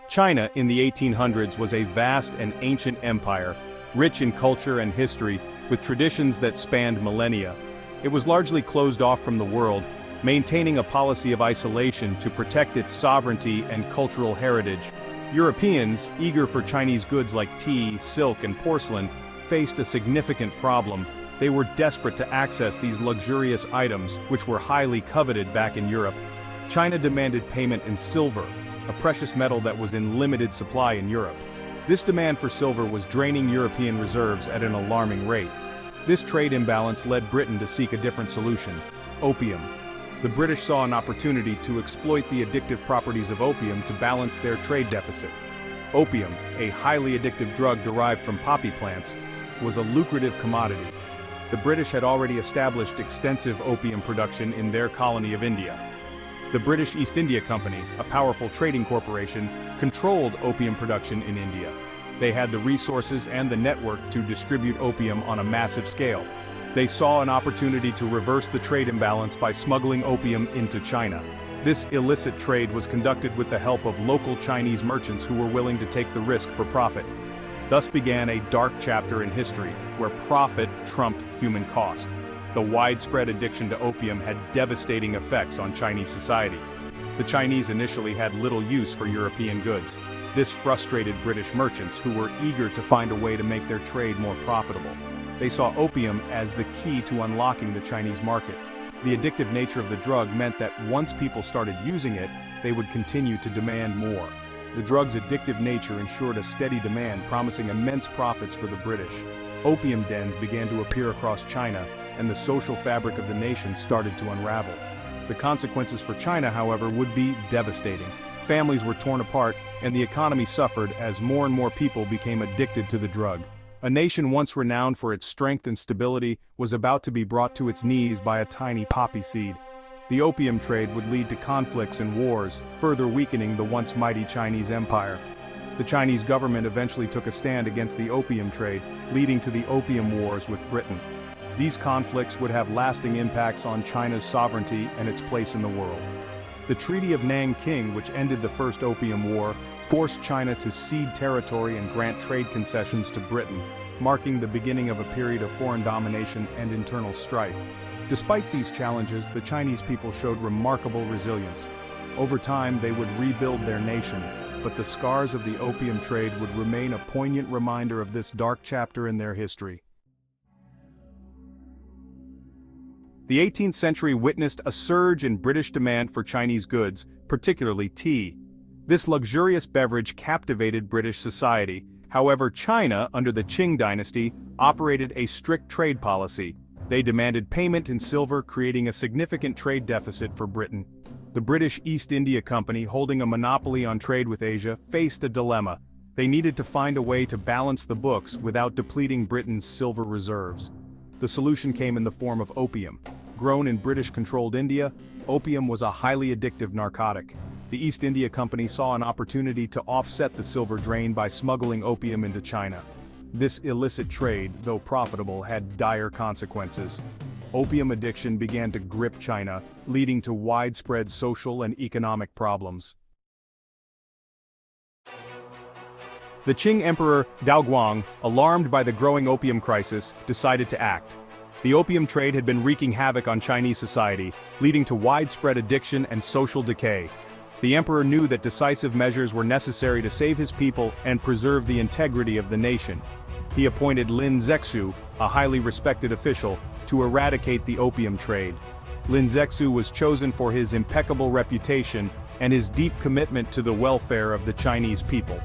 China in the 1800s was a vast and ancient empire, rich in culture and history, with traditions that spanned millennia. It was largely closed off from the world, maintaining a policy of isolation to protect its sovereignty and cultural heritage. Europeans, eager for Chinese goods like tea, silk, and porcelain, faced a significant problem. They were desperate to access these luxurious items, which were highly coveted back in Europe. China demanded payment in silver, a precious metal that was in limited supply in Europe. This demand for silver was draining European reserves at an alarming rate. This trade imbalance led Britain to seek a different solution: opium. The British saw an opportunity to exploit the addictive properties of opium to balance their trade deficit. Opium, a highly addictive drug derived from poppy plants, was a lucrative commodity. The British had already established extensive opium production in their colony of India. The British East India Company, a powerful trading corporation, controlled opium production in India. They had the resources and the network to distribute opium on a massive scale. They saw an opportunity to reverse the trade imbalance by smuggling opium into China. This illicit trade was conducted with the help of local Chinese merchants who were willing to take the risk for profit. Thus began a dark chapter in history, where profit trumped human cost. The widespread addiction to opium had devastating effects on Chinese society. The Chinese initially had little use for European goods. This frustrated British merchants who were eager to find a way to make their trade more profitable. They saw opium as the key to unlocking the Chinese market. The addictive nature of the drug meant that once people started using it, they would continue to demand more. The drug's addictive nature ensured a steady demand, promising immense profits for the British. Opium dens began to appear across China, and the social fabric of the nation started to unravel. The consequences for China, however, would be devastating. Families were torn apart, and the economy suffered as more and more people became addicted to the drug. A nation once renowned for its strength and stability was about to be brought to its knees by a tiny poppy seed. The opium trade would lead to conflicts and wars, further weakening the once mighty Chinese empire. The Chinese government eventually took a stand against the opium trade, leading to the Opium Wars with Britain. These conflicts would have lasting impacts on China's sovereignty and its place in the world. The Treaty of Nanking, which ended the First Opium War, forced China to cede territory and grant trade concessions to Britain, marking the beginning of a period of foreign domination and internal strife. Despite these challenges, the Chinese people showed remarkable resilience. Over time, they would rebuild their nation, but the scars of the opium trade would remain a poignant reminder of this dark chapter in their history. The 18th century witnessed a surge in British demand for Chinese goods, particularly tea. This luxurious beverage captivated British society. However, China, under the Qing dynasty, operated a strict trade policy. They demanded payment in silver, creating a significant trade deficit for Britain. The British East India Company, holding a monopoly on trade with Asia, faced a dilemma. They needed to find a way to balance the books without depleting Britain's silver reserves. The solution came in the form of opium. Grown in British-controlled India, opium was a highly addictive narcotic. The East India Company saw an opportunity to offset the silver drain by smuggling opium into China. This illicit trade, though profitable, had dire consequences. Opium addiction began to grip China, leading to widespread social and economic problems. The Qing Emperor Daoguang, alarmed by the growing opium crisis, decided to act. The opium trade had been wreaking havoc on Chinese society, leading to widespread addiction and social decay. The emperor knew that decisive measures were necessary to save his people and preserve the integrity of the nation. He appointed Lin Zexu, a highly respected official, to eradicate the opium trade. Lin Zexu was chosen for his impeccable reputation and his deep commitment to the welfare of the Chinese people.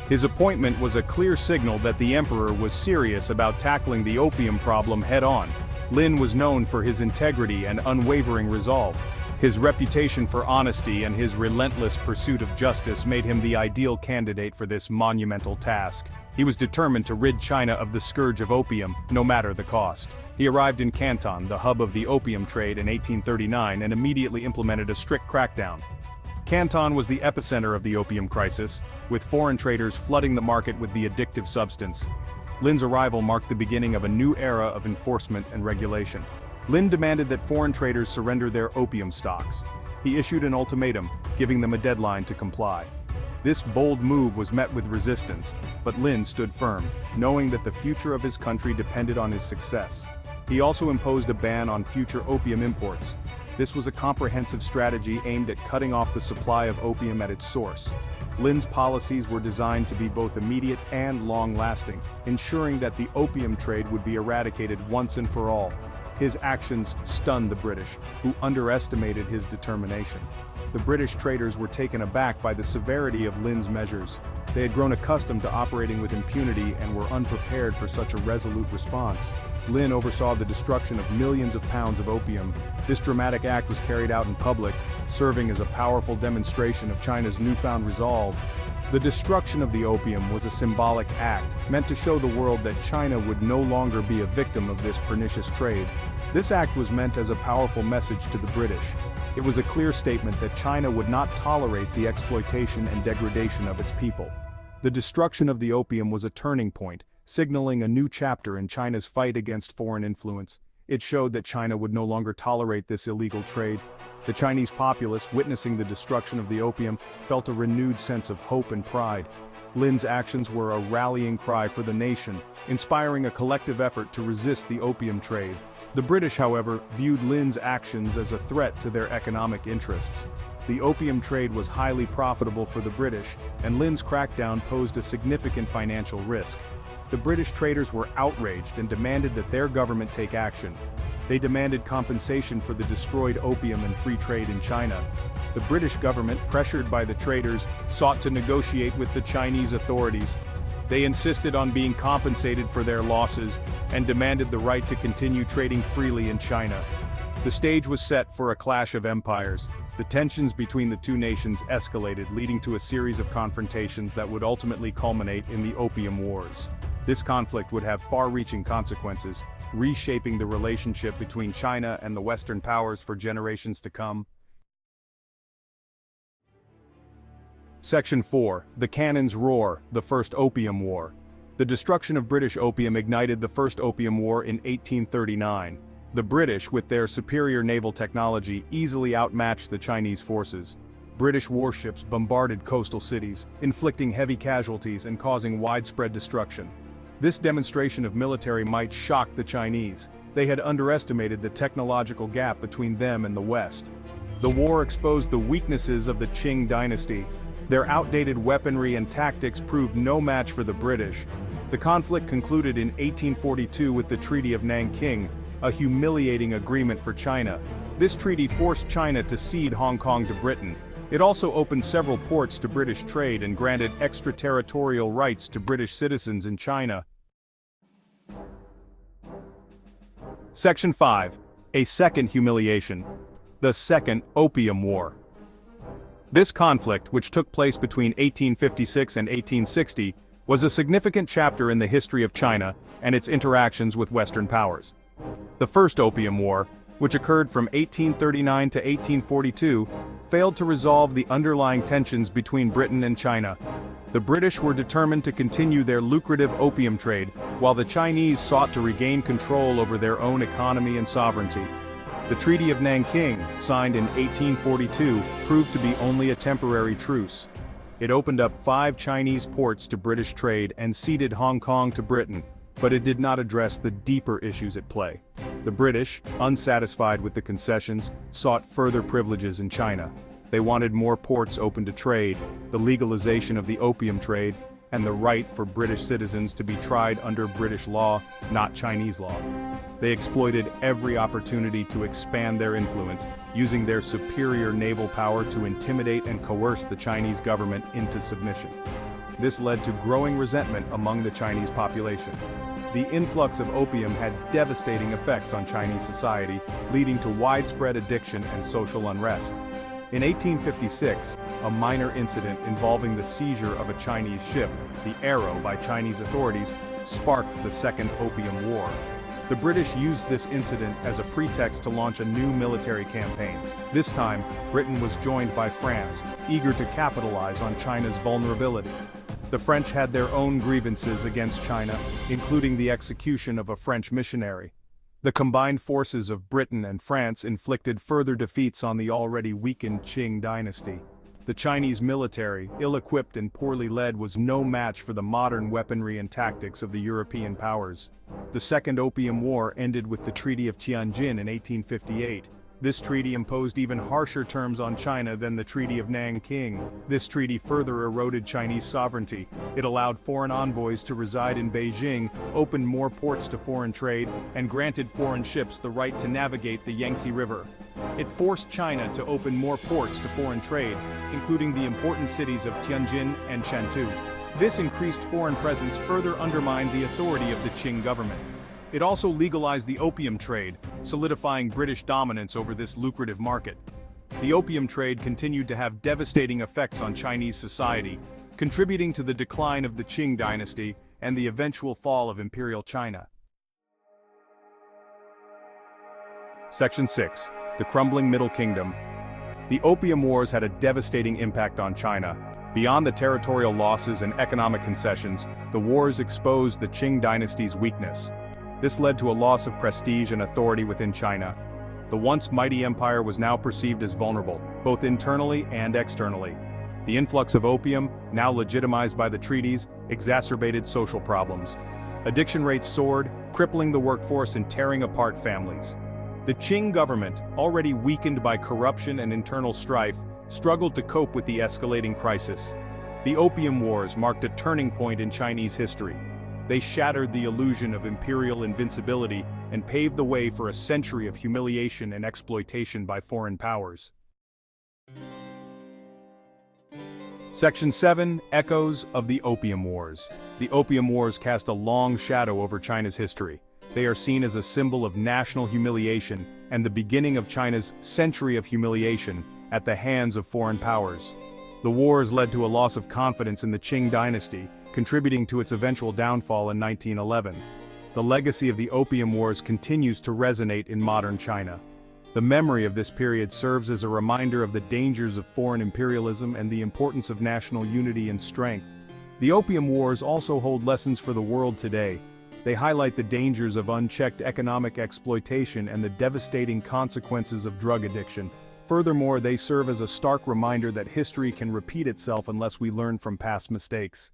His appointment was a clear signal that the emperor was serious about tackling the opium problem head-on. Lin was known for his integrity and unwavering resolve. His reputation for honesty and his relentless pursuit of justice made him the ideal candidate for this monumental task. He was determined to rid China of the scourge of opium, no matter the cost. He arrived in Canton, the hub of the opium trade, in 1839 and immediately implemented a strict crackdown. Canton was the epicenter of the opium crisis, with foreign traders flooding the market with the addictive substance. Lin's arrival marked the beginning of a new era of enforcement and regulation. Lin demanded that foreign traders surrender their opium stocks. He issued an ultimatum, giving them a deadline to comply. This bold move was met with resistance, but Lin stood firm, knowing that the future of his country depended on his success. He also imposed a ban on future opium imports. This was a comprehensive strategy aimed at cutting off the supply of opium at its source. Lin's policies were designed to be both immediate and long-lasting, ensuring that the opium trade would be eradicated once and for all. His actions stunned the British, who underestimated his determination. The British traders were taken aback by the severity of Lin's measures. They had grown accustomed to operating with impunity and were unprepared for such a resolute response. Lin oversaw the destruction of millions of pounds of opium. This dramatic act was carried out in public, serving as a powerful demonstration of China's newfound resolve. The destruction of the opium was a symbolic act, meant to show the world that China would no longer be a victim of this pernicious trade. This act was meant as a powerful message to the British. It was a clear statement that China would not tolerate the exploitation and degradation of its people. The destruction of the opium was a turning point, signaling a new chapter in China's fight against foreign influence. It showed that China would no longer tolerate this illegal trade. The Chinese populace, witnessing the destruction of the opium, felt a renewed sense of hope and pride. Lin's actions were a rallying cry for the nation, inspiring a collective effort to resist the opium trade. The British, however, viewed Lin's actions as a threat to their economic interests. The opium trade was highly profitable for the British, and Lin's crackdown posed a significant financial risk. The British traders were outraged and demanded that their government take action. They demanded compensation for the destroyed opium and free trade in China. The British government, pressured by the traders, sought to negotiate with the Chinese authorities. They insisted on being compensated for their losses and demanded the right to continue trading freely in China. The stage was set for a clash of empires. The tensions between the two nations escalated, leading to a series of confrontations that would ultimately culminate in the Opium Wars. This conflict would have far-reaching consequences, reshaping the relationship between China and the Western powers for generations to come. Section 4. The Cannon's Roar, the First Opium War. The destruction of British opium ignited the First Opium War in 1839. The British, with their superior naval technology, easily outmatched the Chinese forces. British warships bombarded coastal cities, inflicting heavy casualties and causing widespread destruction. This demonstration of military might shocked the Chinese. They had underestimated the technological gap between them and the West. The war exposed the weaknesses of the Qing dynasty. Their outdated weaponry and tactics proved no match for the British. The conflict concluded in 1842 with the Treaty of Nanking, a humiliating agreement for China. This treaty forced China to cede Hong Kong to Britain. It also opened several ports to British trade and granted extraterritorial rights to British citizens in China. Section 5. A second humiliation. The Second Opium War. This conflict, which took place between 1856 and 1860, was a significant chapter in the history of China and its interactions with Western powers. The First Opium War, which occurred from 1839 to 1842, failed to resolve the underlying tensions between Britain and China. The British were determined to continue their lucrative opium trade, while the Chinese sought to regain control over their own economy and sovereignty. The Treaty of Nanking, signed in 1842, proved to be only a temporary truce. It opened up 5 Chinese ports to British trade and ceded Hong Kong to Britain, but it did not address the deeper issues at play. The British, unsatisfied with the concessions, sought further privileges in China. They wanted more ports open to trade, the legalization of the opium trade, and the right for British citizens to be tried under British law, not Chinese law. They exploited every opportunity to expand their influence, using their superior naval power to intimidate and coerce the Chinese government into submission. This led to growing resentment among the Chinese population. The influx of opium had devastating effects on Chinese society, leading to widespread addiction and social unrest. In 1856, a minor incident involving the seizure of a Chinese ship, the Arrow, by Chinese authorities, sparked the Second Opium War. The British used this incident as a pretext to launch a new military campaign. This time, Britain was joined by France, eager to capitalize on China's vulnerability. The French had their own grievances against China, including the execution of a French missionary. The combined forces of Britain and France inflicted further defeats on the already weakened Qing dynasty. The Chinese military, ill-equipped and poorly led, was no match for the modern weaponry and tactics of the European powers. The Second Opium War ended with the Treaty of Tianjin in 1858. This treaty imposed even harsher terms on China than the Treaty of Nanking. This treaty further eroded Chinese sovereignty. It allowed foreign envoys to reside in Beijing, opened more ports to foreign trade, and granted foreign ships the right to navigate the Yangtze River. It forced China to open more ports to foreign trade, including the important cities of Tianjin and Canton. This increased foreign presence further undermined the authority of the Qing government. It also legalized the opium trade, solidifying British dominance over this lucrative market. The opium trade continued to have devastating effects on Chinese society, contributing to the decline of the Qing dynasty and the eventual fall of Imperial China. Section 6. The Crumbling Middle Kingdom. The Opium Wars had a devastating impact on China. Beyond the territorial losses and economic concessions, the wars exposed the Qing dynasty's weakness. This led to a loss of prestige and authority within China. The once mighty empire was now perceived as vulnerable, both internally and externally. The influx of opium, now legitimized by the treaties, exacerbated social problems. Addiction rates soared, crippling the workforce and tearing apart families. The Qing government, already weakened by corruption and internal strife, struggled to cope with the escalating crisis. The Opium Wars marked a turning point in Chinese history. They shattered the illusion of imperial invincibility and paved the way for a century of humiliation and exploitation by foreign powers. Section 7. Echoes of the Opium Wars. The Opium Wars cast a long shadow over China's history. They are seen as a symbol of national humiliation and the beginning of China's century of humiliation at the hands of foreign powers. The wars led to a loss of confidence in the Qing dynasty, contributing to its eventual downfall in 1911. The legacy of the Opium Wars continues to resonate in modern China. The memory of this period serves as a reminder of the dangers of foreign imperialism and the importance of national unity and strength. The Opium Wars also hold lessons for the world today. They highlight the dangers of unchecked economic exploitation and the devastating consequences of drug addiction. Furthermore, they serve as a stark reminder that history can repeat itself unless we learn from past mistakes.